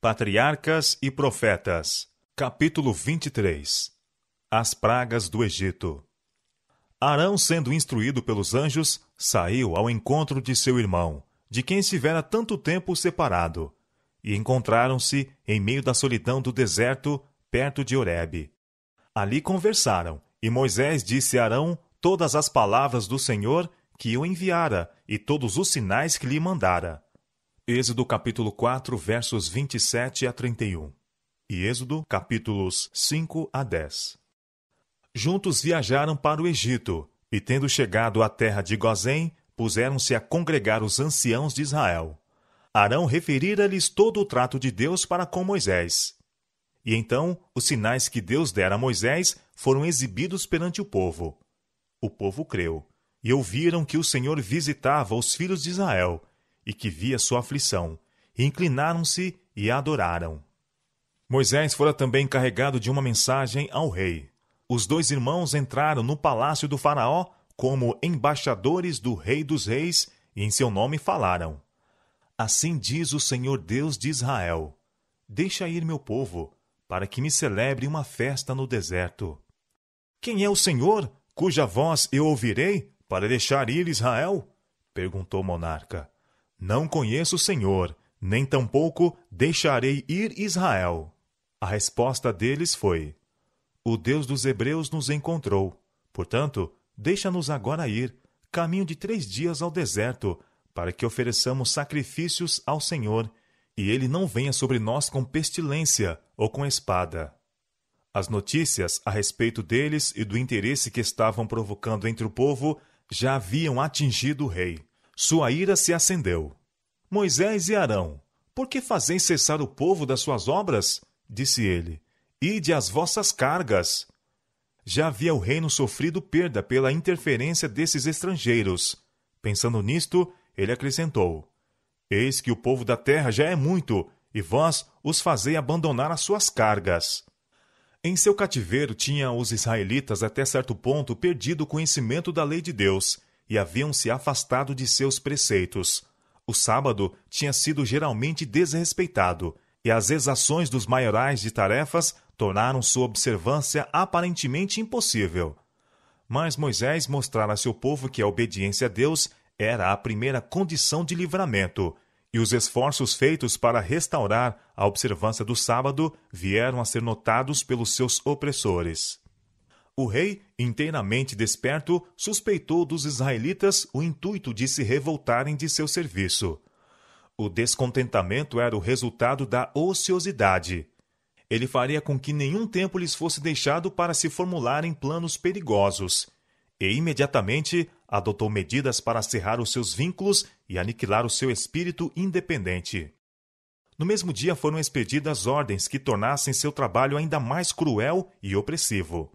Patriarcas e Profetas, capítulo 23. As pragas do Egito. Arão, sendo instruído pelos anjos, saiu ao encontro de seu irmão, de quem estivera tanto tempo separado, e encontraram-se em meio da solidão do deserto, perto de Horebe. Ali conversaram, e Moisés disse a Arão todas as palavras do Senhor que o enviara e todos os sinais que lhe mandara. Êxodo capítulo 4, versos 27 a 31. E Êxodo capítulos 5 a 10. Juntos viajaram para o Egito, e tendo chegado à terra de Gozém, puseram-se a congregar os anciãos de Israel. Arão referira-lhes todo o trato de Deus para com Moisés. E então os sinais que Deus dera a Moisés foram exibidos perante o povo. O povo creu, e ouviram que o Senhor visitava os filhos de Israel, e que via sua aflição, e inclinaram-se e adoraram. Moisés fora também encarregado de uma mensagem ao rei. Os dois irmãos entraram no palácio do faraó como embaixadores do rei dos reis, e em seu nome falaram: Assim diz o Senhor Deus de Israel: Deixa ir meu povo, para que me celebre uma festa no deserto. Quem é o Senhor, cuja voz eu ouvirei, para deixar ir Israel? Perguntou o monarca. Não conheço o Senhor, nem tampouco deixarei ir Israel. A resposta deles foi: O Deus dos Hebreus nos encontrou. Portanto, deixa-nos agora ir, caminho de 3 dias ao deserto, para que ofereçamos sacrifícios ao Senhor, e ele não venha sobre nós com pestilência ou com espada. As notícias a respeito deles e do interesse que estavam provocando entre o povo já haviam atingido o rei. Sua ira se acendeu. Moisés e Arão, por que fazeis cessar o povo das suas obras? Disse ele. Ide às vossas cargas. Já havia o reino sofrido perda pela interferência desses estrangeiros. Pensando nisto, ele acrescentou: Eis que o povo da terra já é muito, e vós os fazei abandonar as suas cargas. Em seu cativeiro tinham os israelitas até certo ponto perdido o conhecimento da lei de Deus, e haviam se afastado de seus preceitos. O sábado tinha sido geralmente desrespeitado, e as exações dos maiorais de tarefas tornaram sua observância aparentemente impossível. Mas Moisés mostrara a seu povo que a obediência a Deus era a primeira condição de livramento, e os esforços feitos para restaurar a observância do sábado vieram a ser notados pelos seus opressores. O rei, inteiramente desperto, suspeitou dos israelitas o intuito de se revoltarem de seu serviço. O descontentamento era o resultado da ociosidade. Ele faria com que nenhum tempo lhes fosse deixado para se formularem planos perigosos, e imediatamente adotou medidas para cerrar os seus vínculos e aniquilar o seu espírito independente. No mesmo dia foram expedidas ordens que tornassem seu trabalho ainda mais cruel e opressivo.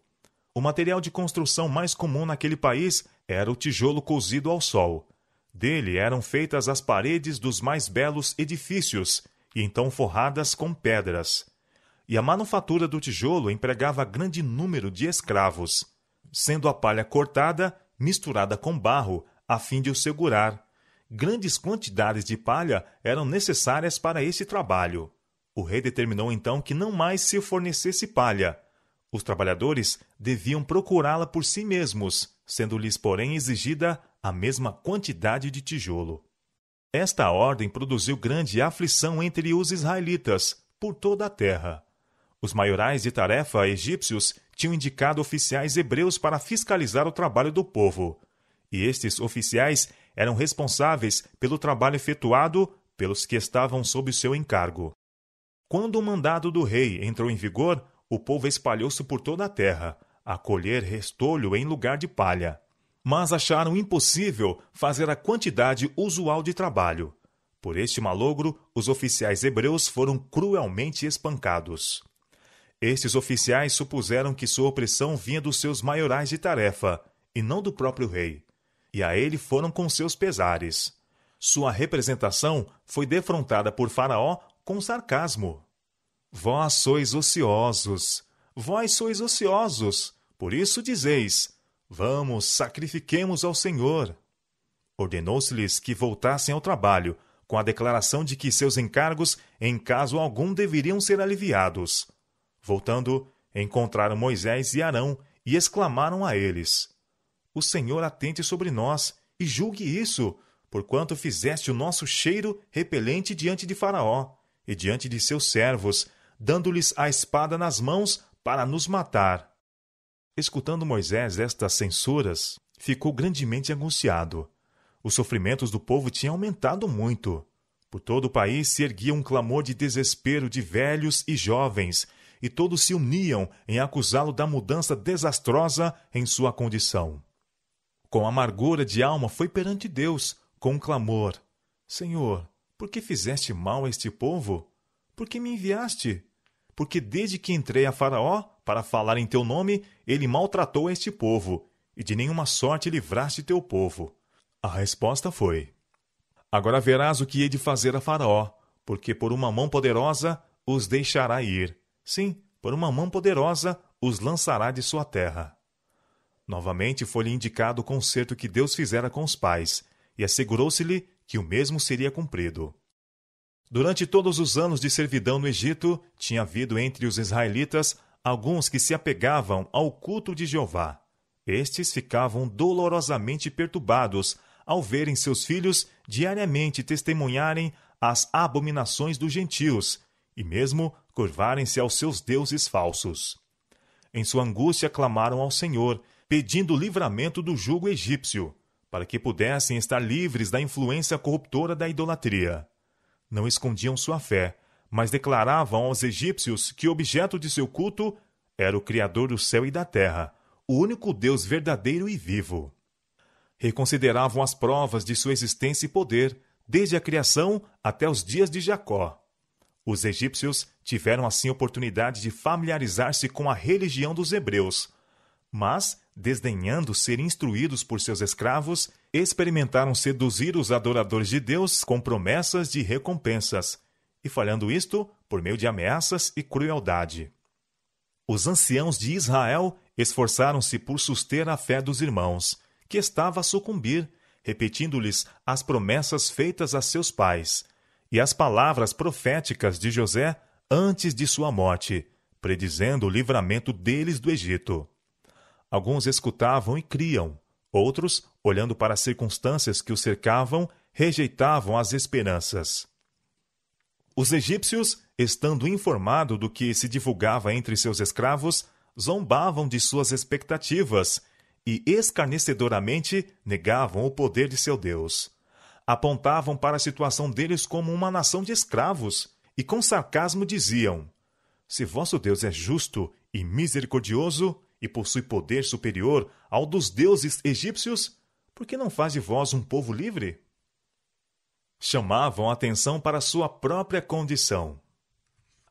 O material de construção mais comum naquele país era o tijolo cozido ao sol. Dele eram feitas as paredes dos mais belos edifícios, e então forradas com pedras. E a manufatura do tijolo empregava grande número de escravos, sendo a palha cortada, misturada com barro, a fim de o segurar. Grandes quantidades de palha eram necessárias para esse trabalho. O rei determinou então que não mais se fornecesse palha. Os trabalhadores deviam procurá-la por si mesmos, sendo-lhes, porém, exigida a mesma quantidade de tijolo. Esta ordem produziu grande aflição entre os israelitas, por toda a terra. Os maiorais de tarefa egípcios tinham indicado oficiais hebreus para fiscalizar o trabalho do povo, e estes oficiais eram responsáveis pelo trabalho efetuado pelos que estavam sob seu encargo. Quando o mandado do rei entrou em vigor, o povo espalhou-se por toda a terra, a colher restolho em lugar de palha. Mas acharam impossível fazer a quantidade usual de trabalho. Por este malogro, os oficiais hebreus foram cruelmente espancados. Estes oficiais supuseram que sua opressão vinha dos seus maiorais de tarefa, e não do próprio rei, e a ele foram com seus pesares. Sua representação foi defrontada por Faraó com sarcasmo. Vós sois ociosos, por isso dizeis: Vamos, sacrifiquemos ao Senhor. Ordenou-se-lhes que voltassem ao trabalho, com a declaração de que seus encargos, em caso algum, deveriam ser aliviados. Voltando, encontraram Moisés e Arão e exclamaram a eles: O Senhor atente sobre nós e julgue isso, porquanto fizeste o nosso cheiro repelente diante de Faraó e diante de seus servos, dando-lhes a espada nas mãos para nos matar. Escutando Moisés estas censuras, ficou grandemente angustiado. Os sofrimentos do povo tinham aumentado muito. Por todo o país se erguia um clamor de desespero de velhos e jovens, e todos se uniam em acusá-lo da mudança desastrosa em sua condição. Com amargura de alma foi perante Deus, com um clamor: Senhor, por que fizeste mal a este povo? Por que me enviaste? Porque desde que entrei a Faraó para falar em teu nome, ele maltratou a este povo, e de nenhuma sorte livraste teu povo. A resposta foi: Agora verás o que hei de fazer a Faraó, porque por uma mão poderosa os deixará ir. Sim, por uma mão poderosa os lançará de sua terra. Novamente foi-lhe indicado o concerto que Deus fizera com os pais, e assegurou-se-lhe que o mesmo seria cumprido. Durante todos os anos de servidão no Egito, tinha havido entre os israelitas alguns que se apegavam ao culto de Jeová. Estes ficavam dolorosamente perturbados ao verem seus filhos diariamente testemunharem as abominações dos gentios e mesmo curvarem-se aos seus deuses falsos. Em sua angústia clamaram ao Senhor, pedindo livramento do jugo egípcio, para que pudessem estar livres da influência corruptora da idolatria. Não escondiam sua fé, mas declaravam aos egípcios que o objeto de seu culto era o Criador do céu e da terra, o único Deus verdadeiro e vivo. Reconsideravam as provas de sua existência e poder, desde a criação até os dias de Jacó. Os egípcios tiveram assim oportunidade de familiarizar-se com a religião dos hebreus, mas, desdenhando ser instruídos por seus escravos, experimentaram seduzir os adoradores de Deus com promessas de recompensas, e falhando isto, por meio de ameaças e crueldade. Os anciãos de Israel esforçaram-se por suster a fé dos irmãos, que estava a sucumbir, repetindo-lhes as promessas feitas a seus pais, e as palavras proféticas de José antes de sua morte, predizendo o livramento deles do Egito. Alguns escutavam e criam, outros, olhando para as circunstâncias que os cercavam, rejeitavam as esperanças. Os egípcios, estando informados do que se divulgava entre seus escravos, zombavam de suas expectativas e escarnecedoramente negavam o poder de seu Deus. Apontavam para a situação deles como uma nação de escravos e com sarcasmo diziam: Se vosso Deus é justo e misericordioso e possui poder superior ao dos deuses egípcios, por que não faz de vós um povo livre? Chamavam a atenção para sua própria condição.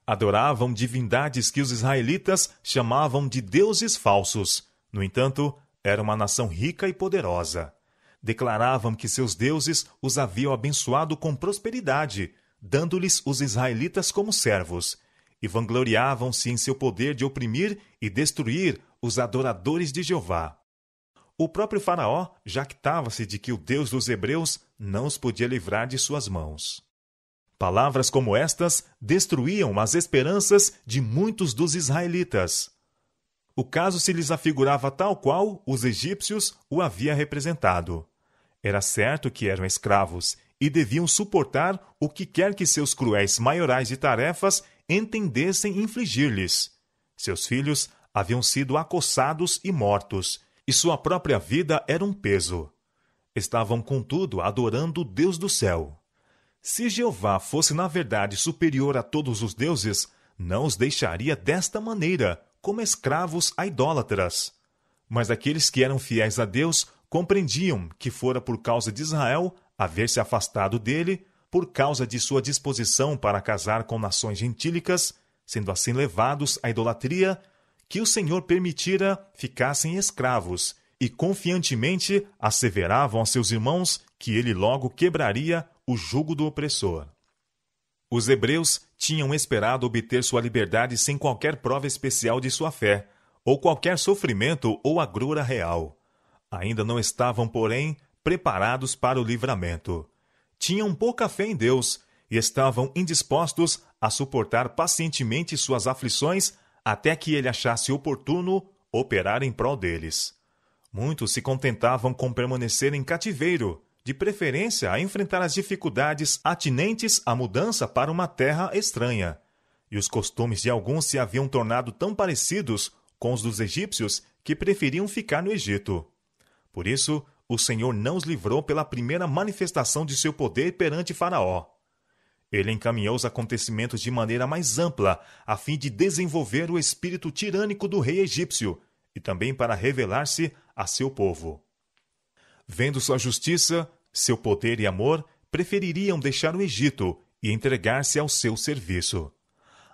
Adoravam divindades que os israelitas chamavam de deuses falsos. No entanto, era uma nação rica e poderosa. Declaravam que seus deuses os haviam abençoado com prosperidade, dando-lhes os israelitas como servos, e vangloriavam-se em seu poder de oprimir e destruir os adoradores de Jeová. O próprio Faraó jactava-se de que o Deus dos hebreus não os podia livrar de suas mãos. Palavras como estas destruíam as esperanças de muitos dos israelitas. O caso se lhes afigurava tal qual os egípcios o haviam representado. Era certo que eram escravos e deviam suportar o que quer que seus cruéis maiorais de tarefas entendessem infligir-lhes. Seus filhos haviam sido acossados e mortos, e sua própria vida era um peso. Estavam, contudo, adorando o Deus do céu. Se Jeová fosse, na verdade, superior a todos os deuses, não os deixaria desta maneira, como escravos a idólatras. Mas aqueles que eram fiéis a Deus compreendiam que fora por causa de Israel haver se afastado dele, por causa de sua disposição para casar com nações gentílicas, sendo assim levados à idolatria, que o Senhor permitira ficassem escravos, e confiantemente asseveravam a seus irmãos que ele logo quebraria o jugo do opressor. Os hebreus tinham esperado obter sua liberdade sem qualquer prova especial de sua fé, ou qualquer sofrimento ou agrura real. Ainda não estavam, porém, preparados para o livramento. tinham pouca fé em Deus e estavam indispostos a suportar pacientemente suas aflições até que ele achasse oportuno operar em prol deles. Muitos se contentavam com permanecer em cativeiro, de preferência a enfrentar as dificuldades atinentes à mudança para uma terra estranha. E os costumes de alguns se haviam tornado tão parecidos com os dos egípcios que preferiam ficar no Egito. Por isso, o Senhor não os livrou pela primeira manifestação de seu poder perante Faraó. Ele encaminhou os acontecimentos de maneira mais ampla, a fim de desenvolver o espírito tirânico do rei egípcio e também para revelar-se a seu povo. Vendo sua justiça, seu poder e amor, prefeririam deixar o Egito e entregar-se ao seu serviço.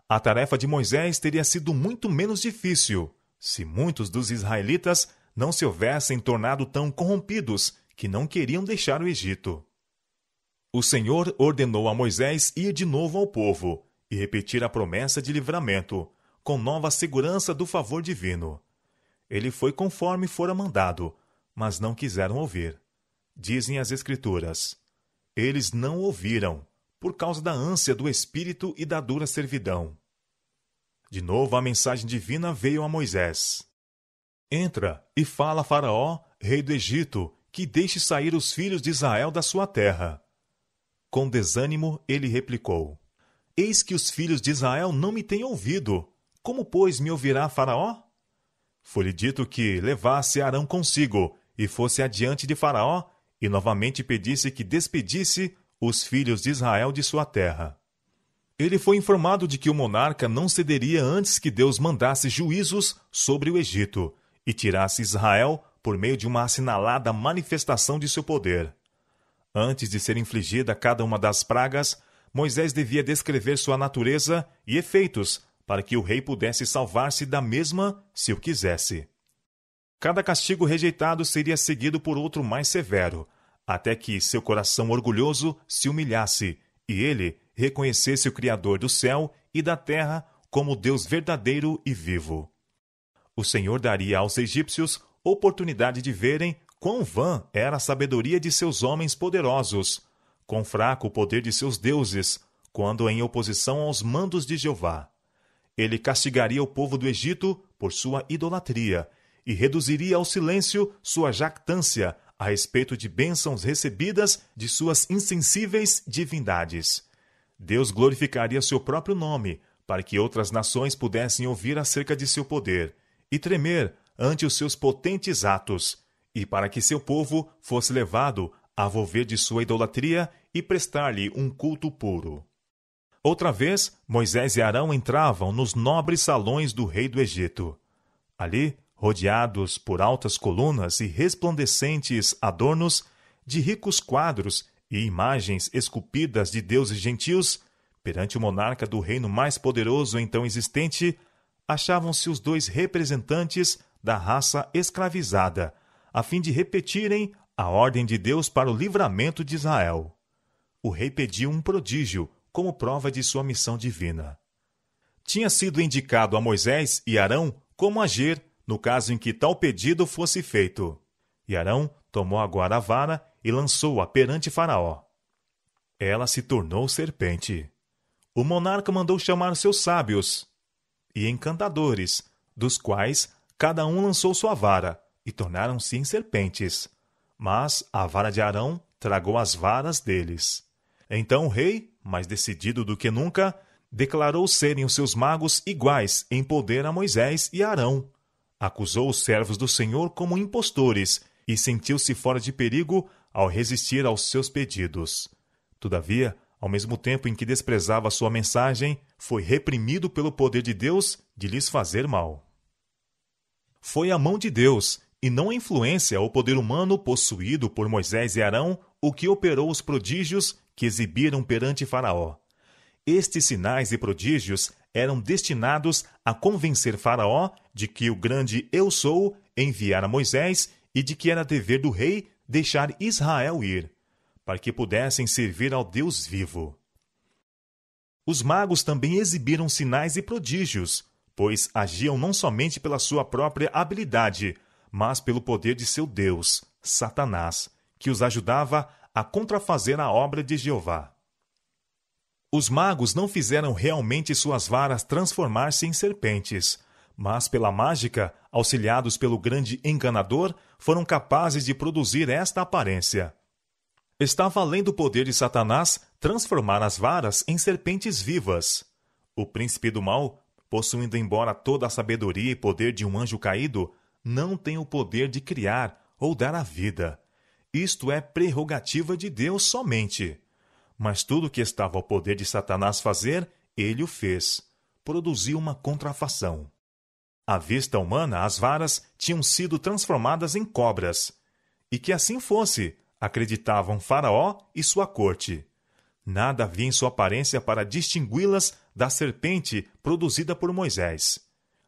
A tarefa de Moisés teria sido muito menos difícil se muitos dos israelitas não se houvessem tornado tão corrompidos que não queriam deixar o Egito. O Senhor ordenou a Moisés ir de novo ao povo e repetir a promessa de livramento, com nova segurança do favor divino. Ele foi conforme fora mandado, mas não quiseram ouvir. Dizem as Escrituras: eles não ouviram, por causa da ânsia do espírito e da dura servidão. De novo a mensagem divina veio a Moisés. Entra e fala a Faraó, rei do Egito, que deixe sair os filhos de Israel da sua terra. Com desânimo, ele replicou: eis que os filhos de Israel não me têm ouvido. Como, pois, me ouvirá Faraó? Foi-lhe dito que levasse Arão consigo e fosse adiante de Faraó e novamente pedisse que despedisse os filhos de Israel de sua terra. Ele foi informado de que o monarca não cederia antes que Deus mandasse juízos sobre o Egito e tirasse Israel por meio de uma assinalada manifestação de seu poder. Antes de ser infligida cada uma das pragas, Moisés devia descrever sua natureza e efeitos para que o rei pudesse salvar-se da mesma se o quisesse. Cada castigo rejeitado seria seguido por outro mais severo, até que seu coração orgulhoso se humilhasse e ele reconhecesse o Criador do céu e da terra como Deus verdadeiro e vivo. O Senhor daria aos egípcios oportunidade de verem quão vã era a sabedoria de seus homens poderosos, quão fraco o poder de seus deuses, quando em oposição aos mandos de Jeová. Ele castigaria o povo do Egito por sua idolatria e reduziria ao silêncio sua jactância a respeito de bênçãos recebidas de suas insensíveis divindades. Deus glorificaria seu próprio nome para que outras nações pudessem ouvir acerca de seu poder e tremer ante os seus potentes atos, e para que seu povo fosse levado a volver de sua idolatria e prestar-lhe um culto puro. Outra vez, Moisés e Arão entravam nos nobres salões do rei do Egito. Ali, rodeados por altas colunas e resplandecentes adornos, de ricos quadros e imagens esculpidas de deuses gentios, perante o monarca do reino mais poderoso então existente, achavam-se os dois representantes da raça escravizada, a fim de repetirem a ordem de Deus para o livramento de Israel. O rei pediu um prodígio como prova de sua missão divina. Tinha sido indicado a Moisés e Arão como agir no caso em que tal pedido fosse feito. E Arão tomou agora a vara e lançou-a perante Faraó. Ela se tornou serpente. O monarca mandou chamar seus sábios e encantadores, dos quais cada um lançou sua vara, e tornaram-se em serpentes. Mas a vara de Arão tragou as varas deles. Então o rei, mais decidido do que nunca, declarou serem os seus magos iguais em poder a Moisés e Arão. Acusou os servos do Senhor como impostores e sentiu-se fora de perigo ao resistir aos seus pedidos. Todavia, ao mesmo tempo em que desprezava sua mensagem, foi reprimido pelo poder de Deus de lhes fazer mal. Foi a mão de Deus, e não a influência ou poder humano possuído por Moisés e Arão, o que operou os prodígios que exibiram perante Faraó. Estes sinais e prodígios eram destinados a convencer Faraó de que o grande Eu Sou enviara Moisés e de que era dever do rei deixar Israel ir, para que pudessem servir ao Deus vivo. Os magos também exibiram sinais e prodígios, pois agiam não somente pela sua própria habilidade, mas pelo poder de seu Deus, Satanás, que os ajudava a contrafazer a obra de Jeová. Os magos não fizeram realmente suas varas transformar-se em serpentes, mas pela mágica, auxiliados pelo grande enganador, foram capazes de produzir esta aparência. Estava além do poder de Satanás transformar as varas em serpentes vivas. O príncipe do mal, possuindo embora toda a sabedoria e poder de um anjo caído, não tem o poder de criar ou dar a vida. Isto é prerrogativa de Deus somente. Mas tudo o que estava ao poder de Satanás fazer, ele o fez. Produziu uma contrafação. À vista humana, as varas tinham sido transformadas em cobras. E que assim fosse, acreditavam Faraó e sua corte. Nada havia em sua aparência para distingui-las da serpente produzida por Moisés.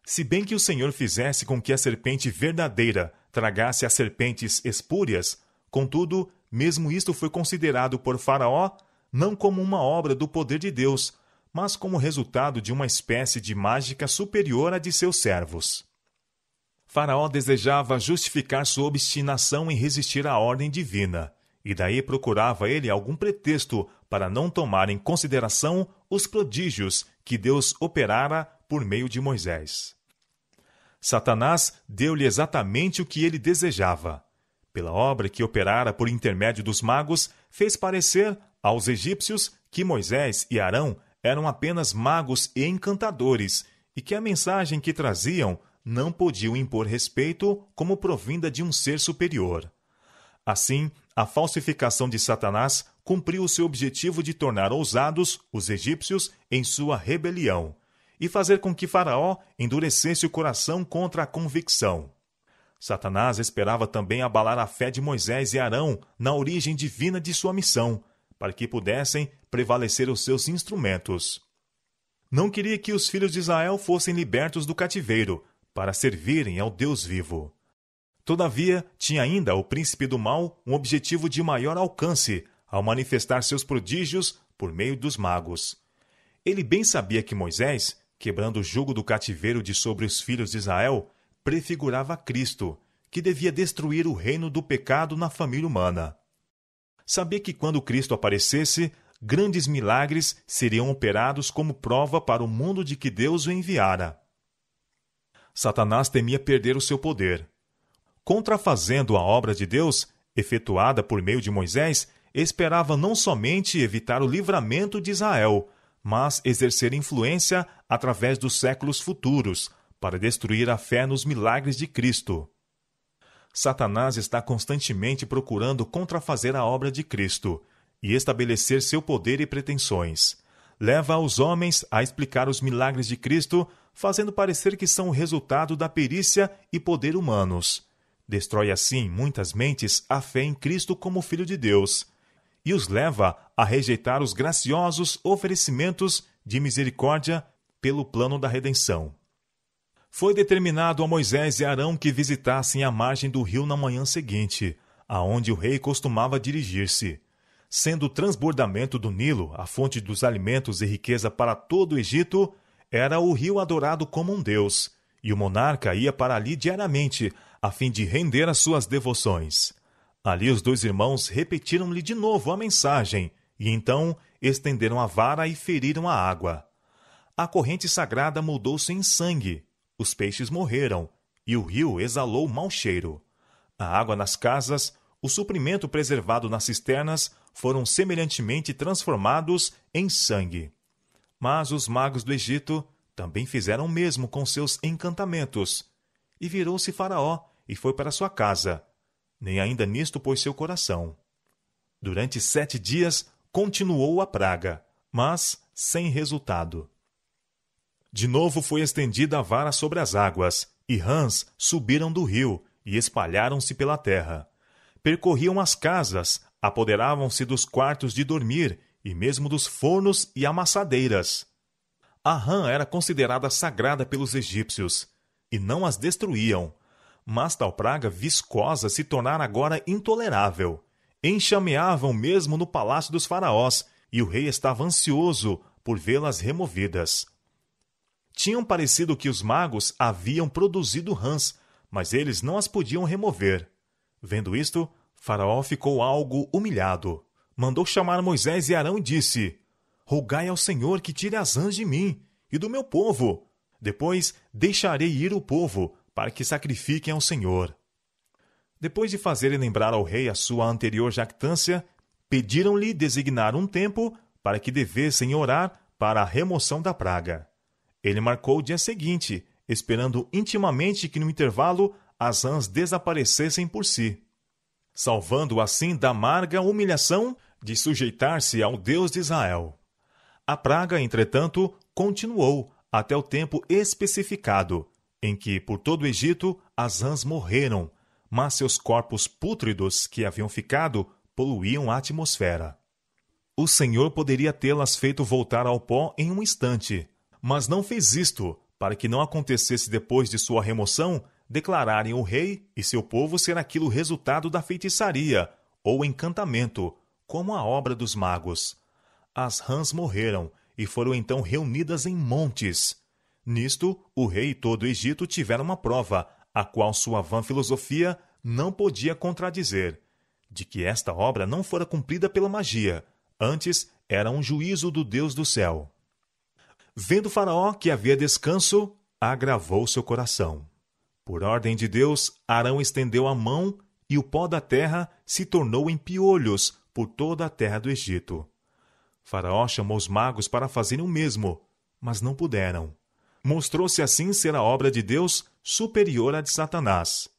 Se bem que o Senhor fizesse com que a serpente verdadeira tragasse as serpentes espúrias, contudo, mesmo isto foi considerado por Faraó não como uma obra do poder de Deus, mas como resultado de uma espécie de mágica superior à de seus servos. Faraó desejava justificar sua obstinação em resistir à ordem divina, e daí procurava ele algum pretexto para não tomar em consideração os prodígios que Deus operara por meio de Moisés. Satanás deu-lhe exatamente o que ele desejava. Pela obra que operara por intermédio dos magos, fez parecer aos egípcios que Moisés e Arão eram apenas magos e encantadores, e que a mensagem que traziam não podiam impor respeito como provinda de um ser superior. Assim, a falsificação de Satanás cumpriu o seu objetivo de tornar ousados os egípcios em sua rebelião e fazer com que Faraó endurecesse o coração contra a convicção. Satanás esperava também abalar a fé de Moisés e Arão na origem divina de sua missão, para que pudessem prevalecer os seus instrumentos. Não queria que os filhos de Israel fossem libertos do cativeiro, para servirem ao Deus vivo. Todavia, tinha ainda o príncipe do mal um objetivo de maior alcance, ao manifestar seus prodígios por meio dos magos. Ele bem sabia que Moisés, quebrando o jugo do cativeiro de sobre os filhos de Israel, prefigurava Cristo, que devia destruir o reino do pecado na família humana. Sabia que quando Cristo aparecesse, grandes milagres seriam operados como prova para o mundo de que Deus o enviara. Satanás temia perder o seu poder. Contrafazendo a obra de Deus, efetuada por meio de Moisés, esperava não somente evitar o livramento de Israel, mas exercer influência através dos séculos futuros, para destruir a fé nos milagres de Cristo. Satanás está constantemente procurando contrafazer a obra de Cristo e estabelecer seu poder e pretensões. Leva os homens a explicar os milagres de Cristo, fazendo parecer que são o resultado da perícia e poder humanos. Destrói assim muitas mentes a fé em Cristo como Filho de Deus e os leva a rejeitar os graciosos oferecimentos de misericórdia pelo plano da redenção. Foi determinado a Moisés e Arão que visitassem a margem do rio na manhã seguinte, aonde o rei costumava dirigir-se. Sendo o transbordamento do Nilo a fonte dos alimentos e riqueza para todo o Egito, era o rio adorado como um deus, e o monarca ia para ali diariamente, a fim de render as suas devoções. Ali os dois irmãos repetiram-lhe de novo a mensagem, e então estenderam a vara e feriram a água. A corrente sagrada mudou-se em sangue, os peixes morreram, e o rio exalou mau cheiro. A água nas casas, o suprimento preservado nas cisternas foram semelhantemente transformados em sangue. Mas os magos do Egito também fizeram o mesmo com seus encantamentos. E virou-se Faraó e foi para sua casa. Nem ainda nisto pôs seu coração. Durante 7 dias continuou a praga, mas sem resultado. De novo foi estendida a vara sobre as águas, e rãs subiram do rio e espalharam-se pela terra. Percorriam as casas, apoderavam-se dos quartos de dormir e mesmo dos fornos e amassadeiras. A rã era considerada sagrada pelos egípcios, e não as destruíam. Mas tal praga viscosa se tornara agora intolerável. Enxameavam mesmo no palácio dos faraós, e o rei estava ansioso por vê-las removidas. Tinham parecido que os magos haviam produzido rãs, mas eles não as podiam remover. Vendo isto, Faraó ficou algo humilhado. Mandou chamar Moisés e Arão e disse: rogai ao Senhor que tire as rãs de mim e do meu povo. Depois deixarei ir o povo, para que sacrifiquem ao Senhor. Depois de fazerem lembrar ao rei a sua anterior jactância, pediram-lhe designar um tempo para que devessem orar para a remoção da praga. Ele marcou o dia seguinte, esperando intimamente que no intervalo as rãs desaparecessem por si, salvando assim da amarga humilhação de sujeitar-se ao Deus de Israel. A praga, entretanto, continuou até o tempo especificado, em que por todo o Egito as rãs morreram, mas seus corpos pútridos que haviam ficado poluíam a atmosfera. O Senhor poderia tê-las feito voltar ao pó em um instante, mas não fez isto, para que não acontecesse depois de sua remoção, declararem o rei e seu povo ser aquilo resultado da feitiçaria ou encantamento, como a obra dos magos. As rãs morreram e foram então reunidas em montes. Nisto, o rei e todo o Egito tiveram uma prova, a qual sua vã filosofia não podia contradizer, de que esta obra não fora cumprida pela magia, antes era um juízo do Deus do céu. Vendo Faraó que havia descanso, agravou seu coração. Por ordem de Deus, Arão estendeu a mão e o pó da terra se tornou em piolhos por toda a terra do Egito. Faraó chamou os magos para fazerem o mesmo, mas não puderam. Mostrou-se assim ser a obra de Deus superior à de Satanás.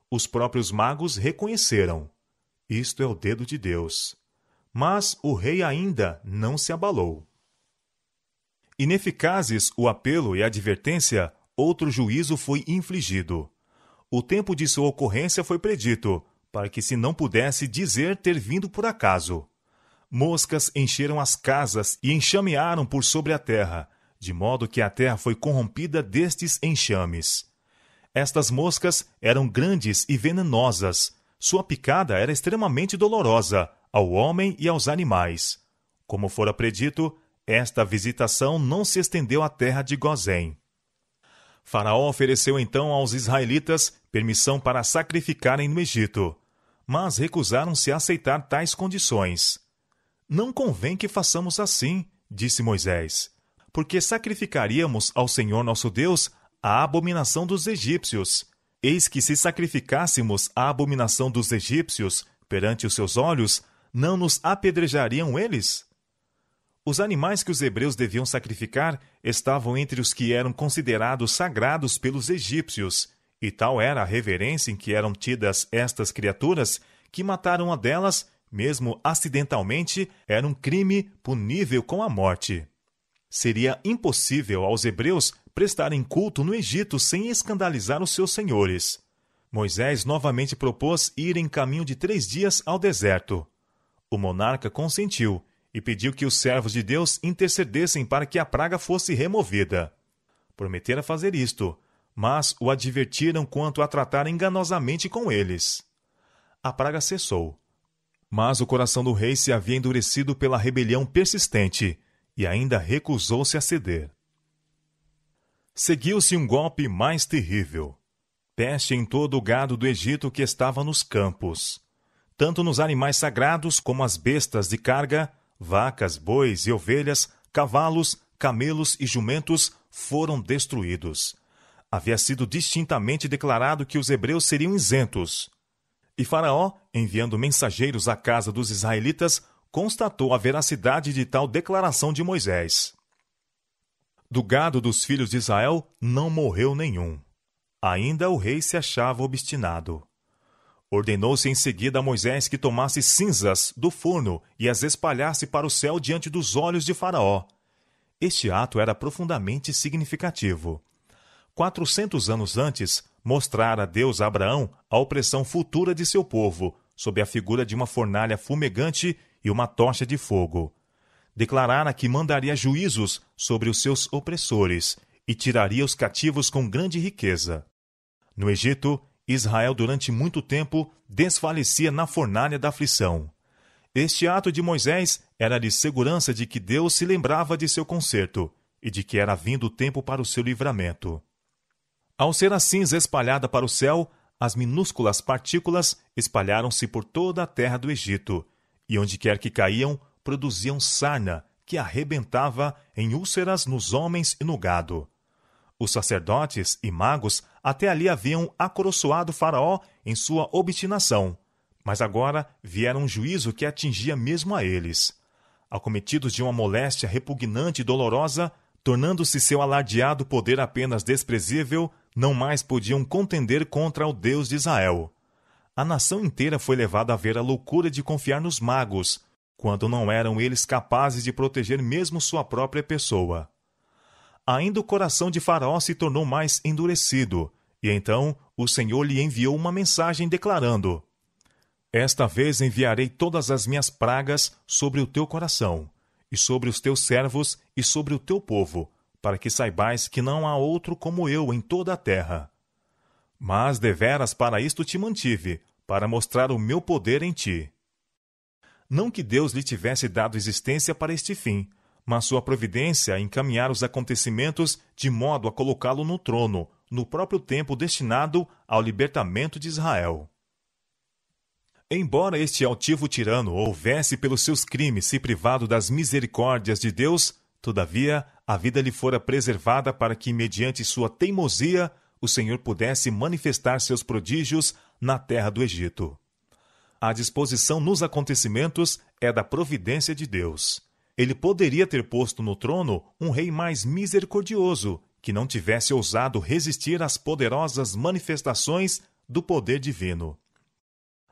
Os próprios magos reconheceram: isto é o dedo de Deus. Mas o rei ainda não se abalou. Ineficazes o apelo e a advertência, outro juízo foi infligido. O tempo de sua ocorrência foi predito, para que se não pudesse dizer ter vindo por acaso. Moscas encheram as casas e enxamearam por sobre a terra, de modo que a terra foi corrompida destes enxames. Estas moscas eram grandes e venenosas. Sua picada era extremamente dolorosa ao homem e aos animais. Como fora predito, esta visitação não se estendeu à terra de Gozém. Faraó ofereceu então aos israelitas permissão para sacrificarem no Egito, mas recusaram-se a aceitar tais condições. Não convém que façamos assim, disse Moisés, porque sacrificaríamos ao Senhor nosso Deus a abominação dos egípcios. Eis que se sacrificássemos a abominação dos egípcios perante os seus olhos, não nos apedrejariam eles? Os animais que os hebreus deviam sacrificar estavam entre os que eram considerados sagrados pelos egípcios, e tal era a reverência em que eram tidas estas criaturas, que matar uma delas, mesmo acidentalmente, era um crime punível com a morte. Seria impossível aos hebreus prestarem culto no Egito sem escandalizar os seus senhores. Moisés novamente propôs ir em caminho de 3 dias ao deserto. O monarca consentiu e pediu que os servos de Deus intercedessem para que a praga fosse removida. Prometera fazer isto, mas o advertiram quanto a tratar enganosamente com eles. A praga cessou, mas o coração do rei se havia endurecido pela rebelião persistente e ainda recusou-se a ceder. Seguiu-se um golpe mais terrível. Peste em todo o gado do Egito que estava nos campos. Tanto nos animais sagrados como as bestas de carga, vacas, bois e ovelhas, cavalos, camelos e jumentos foram destruídos. Havia sido distintamente declarado que os hebreus seriam isentos. E Faraó, enviando mensageiros à casa dos israelitas, constatou a veracidade de tal declaração de Moisés. Do gado dos filhos de Israel não morreu nenhum. Ainda o rei se achava obstinado. Ordenou-se em seguida a Moisés que tomasse cinzas do forno e as espalhasse para o céu diante dos olhos de Faraó. Este ato era profundamente significativo. 400 anos antes, mostrara Deus a Abraão a opressão futura de seu povo, sob a figura de uma fornalha fumegante e uma tocha de fogo. Declarara que mandaria juízos sobre os seus opressores e tiraria os cativos com grande riqueza. No Egito, Israel durante muito tempo desfalecia na fornalha da aflição. Este ato de Moisés era de segurança de que Deus se lembrava de seu conserto e de que era vindo o tempo para o seu livramento. Ao ser a cinza espalhada para o céu, as minúsculas partículas espalharam-se por toda a terra do Egito, e onde quer que caíam, produziam sarna, que arrebentava em úlceras nos homens e no gado. Os sacerdotes e magos até ali haviam acoroçoado Faraó em sua obstinação, mas agora viera um juízo que atingia mesmo a eles. Acometidos de uma moléstia repugnante e dolorosa, tornando-se seu alardeado poder apenas desprezível, não mais podiam contender contra o Deus de Israel. A nação inteira foi levada a ver a loucura de confiar nos magos, quando não eram eles capazes de proteger mesmo sua própria pessoa. Ainda o coração de Faraó se tornou mais endurecido, e então o Senhor lhe enviou uma mensagem declarando: Esta vez enviarei todas as minhas pragas sobre o teu coração, e sobre os teus servos e sobre o teu povo, para que saibais que não há outro como eu em toda a terra. Mas deveras para isto te mantive, para mostrar o meu poder em ti. Não que Deus lhe tivesse dado existência para este fim, mas sua providência encaminhar os acontecimentos de modo a colocá-lo no trono, no próprio tempo destinado ao libertamento de Israel. Embora este altivo tirano houvesse pelos seus crimes se privado das misericórdias de Deus, todavia a vida lhe fora preservada para que, mediante sua teimosia, o Senhor pudesse manifestar seus prodígios na terra do Egito. A disposição nos acontecimentos é da providência de Deus. Ele poderia ter posto no trono um rei mais misericordioso, que não tivesse ousado resistir às poderosas manifestações do poder divino.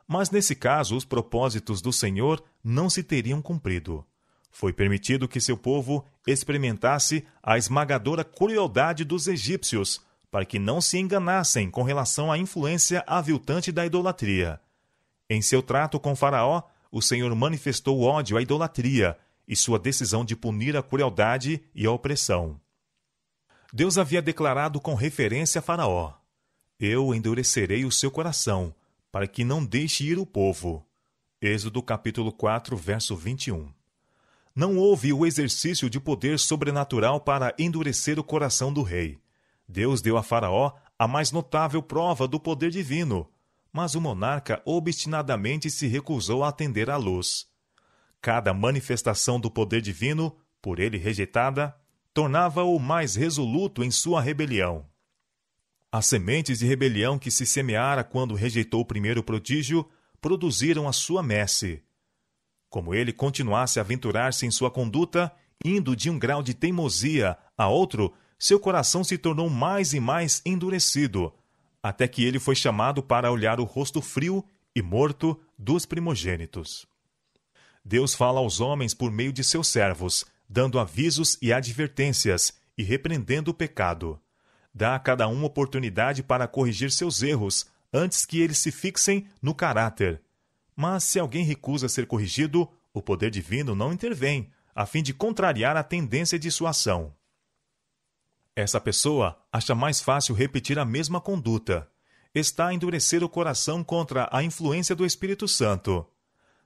Mas nesse caso, os propósitos do Senhor não se teriam cumprido. Foi permitido que seu povo experimentasse a esmagadora crueldade dos egípcios, para que não se enganassem com relação à influência aviltante da idolatria. Em seu trato com Faraó, o Senhor manifestou ódio à idolatria e sua decisão de punir a crueldade e a opressão. Deus havia declarado com referência a Faraó: Eu endurecerei o seu coração, para que não deixe ir o povo. Êxodo capítulo 4, verso 21. Não houve o exercício de poder sobrenatural para endurecer o coração do rei. Deus deu a Faraó a mais notável prova do poder divino, mas o monarca obstinadamente se recusou a atender à luz. Cada manifestação do poder divino, por ele rejeitada, tornava-o mais resoluto em sua rebelião. As sementes de rebelião que se semeara quando rejeitou o primeiro prodígio produziram a sua messe. Como ele continuasse a aventurar-se em sua conduta, indo de um grau de teimosia a outro, seu coração se tornou mais e mais endurecido, até que ele foi chamado para olhar o rosto frio e morto dos primogênitos. Deus fala aos homens por meio de seus servos, dando avisos e advertências e repreendendo o pecado. Dá a cada um oportunidade para corrigir seus erros, antes que eles se fixem no caráter. Mas se alguém recusa ser corrigido, o poder divino não intervém, a fim de contrariar a tendência de sua ação. Essa pessoa acha mais fácil repetir a mesma conduta. Está a endurecer o coração contra a influência do Espírito Santo.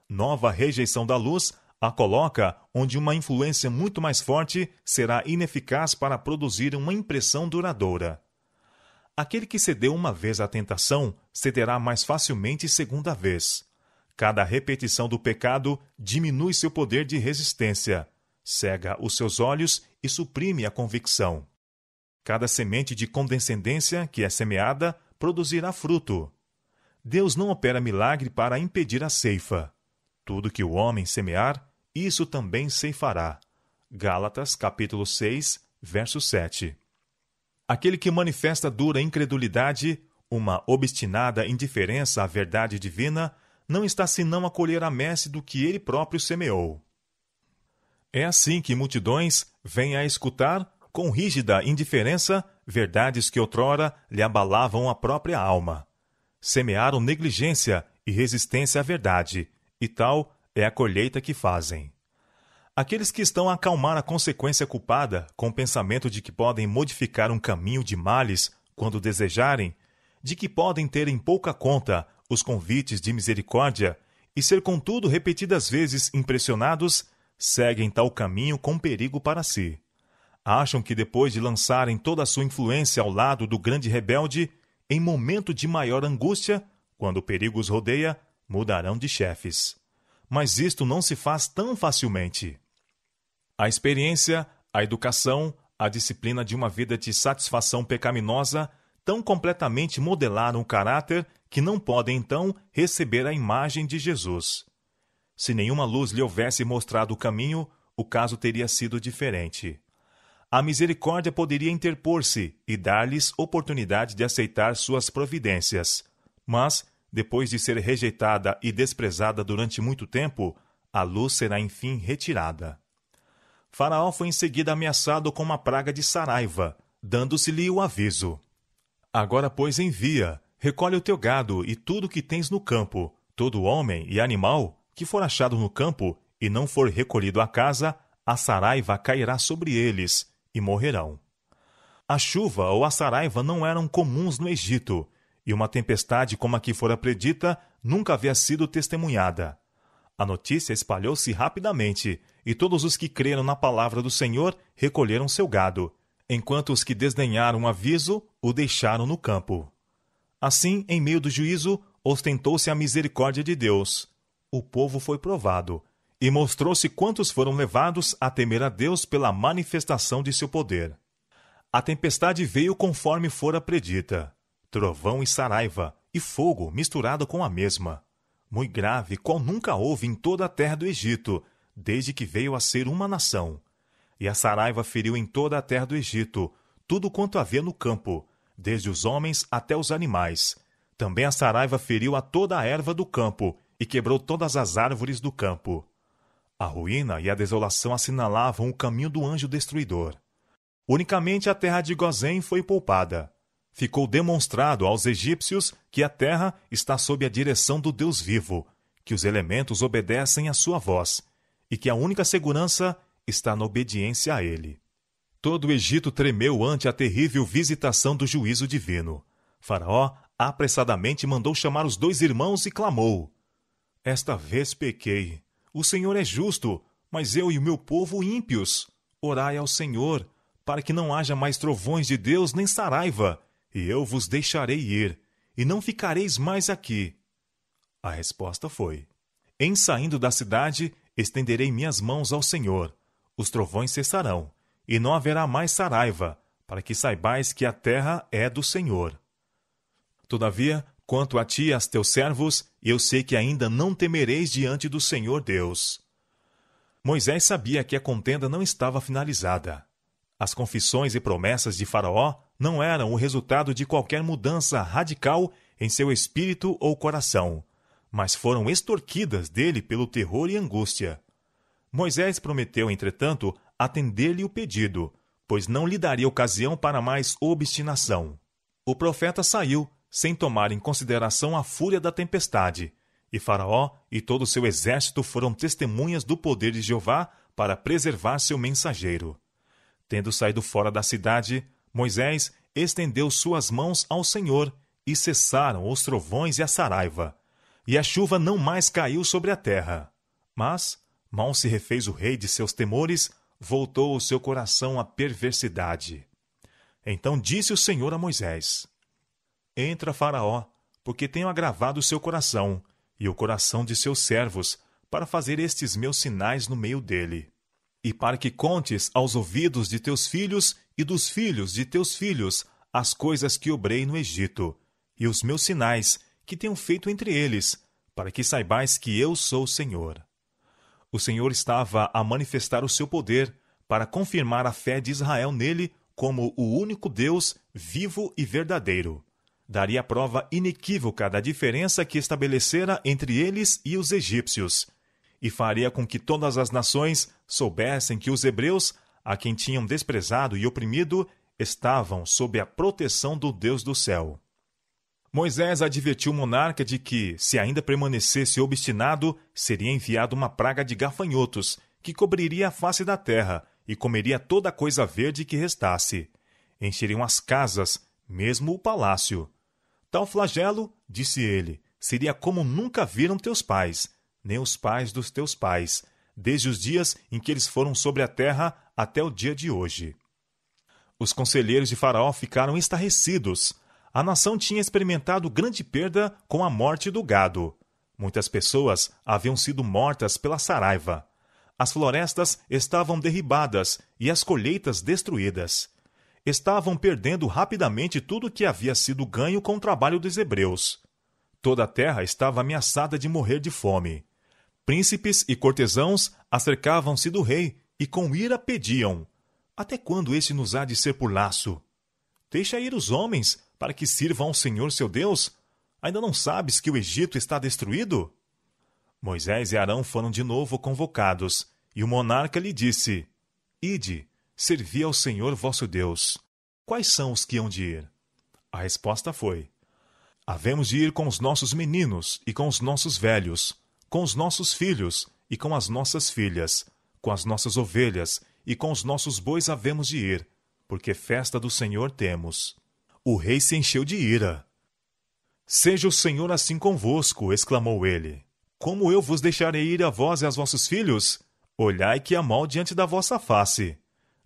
Nova rejeição da luz a coloca onde uma influência muito mais forte será ineficaz para produzir uma impressão duradoura. Aquele que cedeu uma vez à tentação cederá mais facilmente segunda vez. Cada repetição do pecado diminui seu poder de resistência, cega os seus olhos e suprime a convicção. Cada semente de condescendência que é semeada produzirá fruto. Deus não opera milagre para impedir a ceifa. Tudo que o homem semear, isso também ceifará. Gálatas, capítulo 6, verso 7. Aquele que manifesta dura incredulidade, uma obstinada indiferença à verdade divina, não está senão a colher a messe do que ele próprio semeou. É assim que multidões vêm a escutar, com rígida indiferença, verdades que outrora lhe abalavam a própria alma. Semearam negligência e resistência à verdade, e tal é a colheita que fazem. Aqueles que estão a acalmar a consequência culpada com o pensamento de que podem modificar um caminho de males quando desejarem, de que podem ter em pouca conta os convites de misericórdia e ser contudo repetidas vezes impressionados, seguem tal caminho com perigo para si. Acham que depois de lançarem toda a sua influência ao lado do grande rebelde, em momento de maior angústia, quando o perigo os rodeia, mudarão de chefes. Mas isto não se faz tão facilmente. A experiência, a educação, a disciplina de uma vida de satisfação pecaminosa tão completamente modelaram o caráter que não podem, então, receber a imagem de Jesus. Se nenhuma luz lhe houvesse mostrado o caminho, o caso teria sido diferente. A misericórdia poderia interpor-se e dar-lhes oportunidade de aceitar suas providências. Mas, depois de ser rejeitada e desprezada durante muito tempo, a luz será enfim retirada. Faraó foi em seguida ameaçado com uma praga de saraiva, dando-se-lhe o aviso. Agora, pois, envia, recolhe o teu gado e tudo que tens no campo, todo homem e animal que for achado no campo e não for recolhido à casa, a saraiva cairá sobre eles e morrerão. A chuva ou a saraiva não eram comuns no Egito, e uma tempestade como a que fora predita nunca havia sido testemunhada. A notícia espalhou-se rapidamente, e todos os que creram na palavra do Senhor recolheram seu gado, enquanto os que desdenharam o aviso o deixaram no campo. Assim, em meio do juízo, ostentou-se a misericórdia de Deus. O povo foi provado, e mostrou-se quantos foram levados a temer a Deus pela manifestação de seu poder. A tempestade veio conforme fora predita, trovão e saraiva, e fogo misturado com a mesma, muito grave, qual nunca houve em toda a terra do Egito, desde que veio a ser uma nação. E a saraiva feriu em toda a terra do Egito tudo quanto havia no campo, desde os homens até os animais. Também a saraiva feriu a toda a erva do campo, e quebrou todas as árvores do campo. A ruína e a desolação assinalavam o caminho do anjo destruidor. Unicamente a terra de Gozém foi poupada. Ficou demonstrado aos egípcios que a terra está sob a direção do Deus vivo, que os elementos obedecem à sua voz, e que a única segurança está na obediência a ele. Todo o Egito tremeu ante a terrível visitação do juízo divino. Faraó apressadamente mandou chamar os 2 irmãos e clamou: Esta vez pequei. O Senhor é justo, mas eu e o meu povo ímpios. Orai ao Senhor, para que não haja mais trovões de Deus nem saraiva, e eu vos deixarei ir, e não ficareis mais aqui. A resposta foi: Em saindo da cidade, estenderei minhas mãos ao Senhor. Os trovões cessarão, e não haverá mais saraiva, para que saibais que a terra é do Senhor. Todavia, quanto a ti e aos teus servos, eu sei que ainda não temereis diante do Senhor Deus. Moisés sabia que a contenda não estava finalizada. As confissões e promessas de Faraó não eram o resultado de qualquer mudança radical em seu espírito ou coração, mas foram extorquidas dele pelo terror e angústia. Moisés prometeu, entretanto, atender-lhe o pedido, pois não lhe daria ocasião para mais obstinação. O profeta saiu, sem tomar em consideração a fúria da tempestade, e Faraó e todo o seu exército foram testemunhas do poder de Jeová para preservar seu mensageiro. Tendo saído fora da cidade, Moisés estendeu suas mãos ao Senhor, e cessaram os trovões e a saraiva, e a chuva não mais caiu sobre a terra. Mas, mal se refez o rei de seus temores, voltou o seu coração à perversidade. Então disse o Senhor a Moisés: Entra, Faraó, porque tenho agravado o seu coração, e o coração de seus servos, para fazer estes meus sinais no meio dele. E para que contes aos ouvidos de teus filhos e dos filhos de teus filhos as coisas que obrei no Egito, e os meus sinais que tenho feito entre eles, para que saibais que eu sou o Senhor. O Senhor estava a manifestar o seu poder, para confirmar a fé de Israel nele como o único Deus vivo e verdadeiro. Daria prova inequívoca da diferença que estabelecera entre eles e os egípcios, e faria com que todas as nações soubessem que os hebreus, a quem tinham desprezado e oprimido, estavam sob a proteção do Deus do céu. Moisés advertiu o monarca de que, se ainda permanecesse obstinado, seria enviada uma praga de gafanhotos, que cobriria a face da terra e comeria toda a coisa verde que restasse. Encheriam as casas, mesmo o palácio. Tal flagelo, disse ele, seria como nunca viram teus pais, nem os pais dos teus pais, desde os dias em que eles foram sobre a terra até o dia de hoje. Os conselheiros de Faraó ficaram estarrecidos. A nação tinha experimentado grande perda com a morte do gado. Muitas pessoas haviam sido mortas pela saraiva. As florestas estavam derribadas e as colheitas destruídas. Estavam perdendo rapidamente tudo que havia sido ganho com o trabalho dos hebreus. Toda a terra estava ameaçada de morrer de fome. Príncipes e cortesãos acercavam-se do rei e com ira pediam: até quando este nos há de ser por laço? Deixa ir os homens para que sirvam ao Senhor seu Deus. Ainda não sabes que o Egito está destruído? Moisés e Arão foram de novo convocados, e o monarca lhe disse: ide, servi ao Senhor vosso Deus. Quais são os que hão de ir? A resposta foi: havemos de ir com os nossos meninos e com os nossos velhos, com os nossos filhos e com as nossas filhas, com as nossas ovelhas e com os nossos bois havemos de ir, porque festa do Senhor temos. O rei se encheu de ira. Seja o Senhor assim convosco, exclamou ele. Como eu vos deixarei ir a vós e aos vossos filhos? Olhai que há mal diante da vossa face.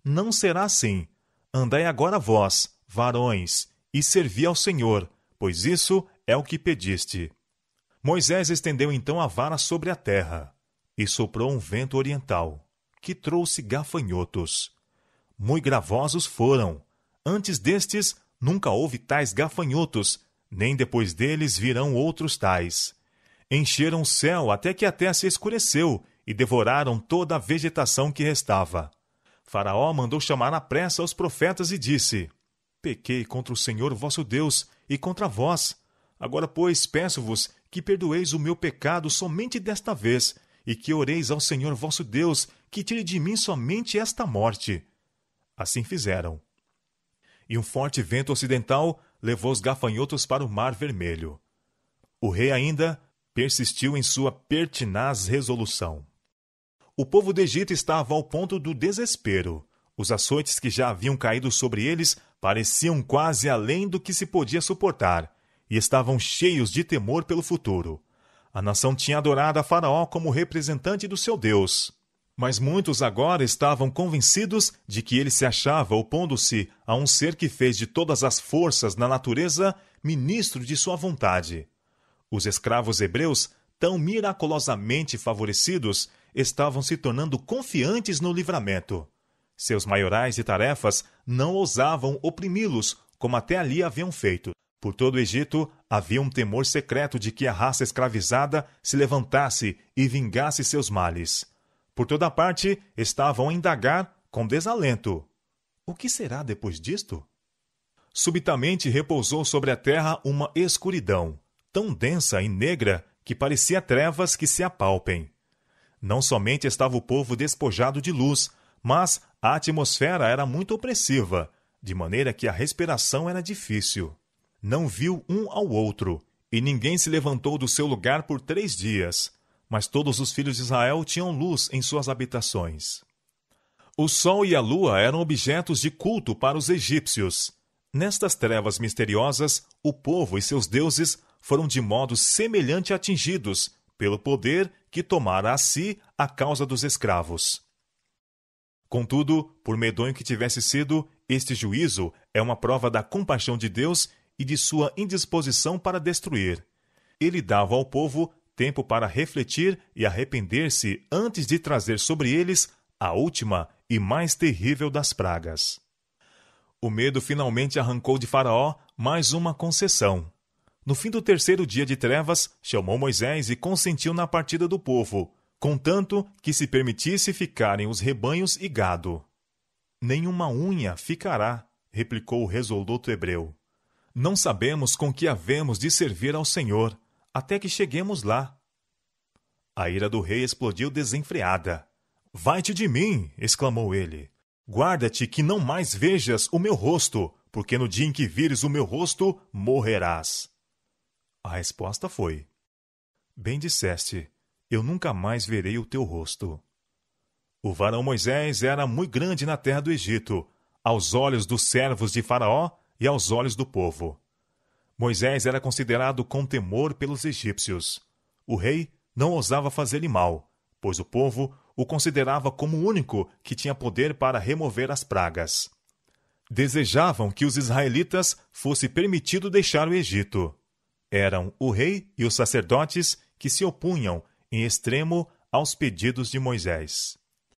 Não será assim. Andai agora vós, varões, e servi ao Senhor, pois isso é o que pediste. Moisés estendeu então a vara sobre a terra, e soprou um vento oriental, que trouxe gafanhotos. Muito gravosos foram. Antes destes, nunca houve tais gafanhotos, nem depois deles virão outros tais. Encheram o céu até que a terra se escureceu, e devoraram toda a vegetação que restava. Faraó mandou chamar à pressa os profetas e disse: pequei contra o Senhor vosso Deus e contra vós. Agora, pois, peço-vos que perdoeis o meu pecado somente desta vez, e que oreis ao Senhor vosso Deus, que tire de mim somente esta morte. Assim fizeram. E um forte vento ocidental levou os gafanhotos para o Mar Vermelho. O rei ainda persistiu em sua pertinaz resolução. O povo do Egito estava ao ponto do desespero. Os açoites que já haviam caído sobre eles pareciam quase além do que se podia suportar, e estavam cheios de temor pelo futuro. A nação tinha adorado a Faraó como representante do seu Deus. Mas muitos agora estavam convencidos de que ele se achava opondo-se a um ser que fez de todas as forças na natureza ministro de sua vontade. Os escravos hebreus, tão miraculosamente favorecidos, estavam se tornando confiantes no livramento. Seus maiorais de tarefas não ousavam oprimi-los, como até ali haviam feito. Por todo o Egito havia um temor secreto de que a raça escravizada se levantasse e vingasse seus males. Por toda parte estavam a indagar com desalento: o que será depois disto? Subitamente repousou sobre a terra uma escuridão, tão densa e negra que parecia trevas que se apalpem. Não somente estava o povo despojado de luz, mas a atmosfera era muito opressiva, de maneira que a respiração era difícil. Não viu um ao outro, e ninguém se levantou do seu lugar por 3 dias. Mas todos os filhos de Israel tinham luz em suas habitações. O sol e a lua eram objetos de culto para os egípcios. Nestas trevas misteriosas, o povo e seus deuses foram de modo semelhante atingidos pelo poder que tomara a si a causa dos escravos. Contudo, por medonho que tivesse sido, este juízo é uma prova da compaixão de Deus e de sua indisposição para destruir. Ele dava ao povo tempo para refletir e arrepender-se antes de trazer sobre eles a última e mais terrível das pragas. O medo finalmente arrancou de Faraó mais uma concessão. No fim do 3º dia de trevas, chamou Moisés e consentiu na partida do povo, contanto que se permitisse ficarem os rebanhos e gado. Nenhuma unha ficará, replicou o resoluto hebreu. Não sabemos com que havemos de servir ao Senhor, até que cheguemos lá. A ira do rei explodiu desenfreada. Vai-te de mim, exclamou ele. Guarda-te que não mais vejas o meu rosto, porque no dia em que vires o meu rosto, morrerás. A resposta foi: bem disseste, eu nunca mais verei o teu rosto. O varão Moisés era muito grande na terra do Egito, aos olhos dos servos de Faraó e aos olhos do povo. Moisés era considerado com temor pelos egípcios. O rei não ousava fazer-lhe mal, pois o povo o considerava como o único que tinha poder para remover as pragas. Desejavam que os israelitas fosse permitido deixar o Egito. Eram o rei e os sacerdotes que se opunham em extremo aos pedidos de Moisés.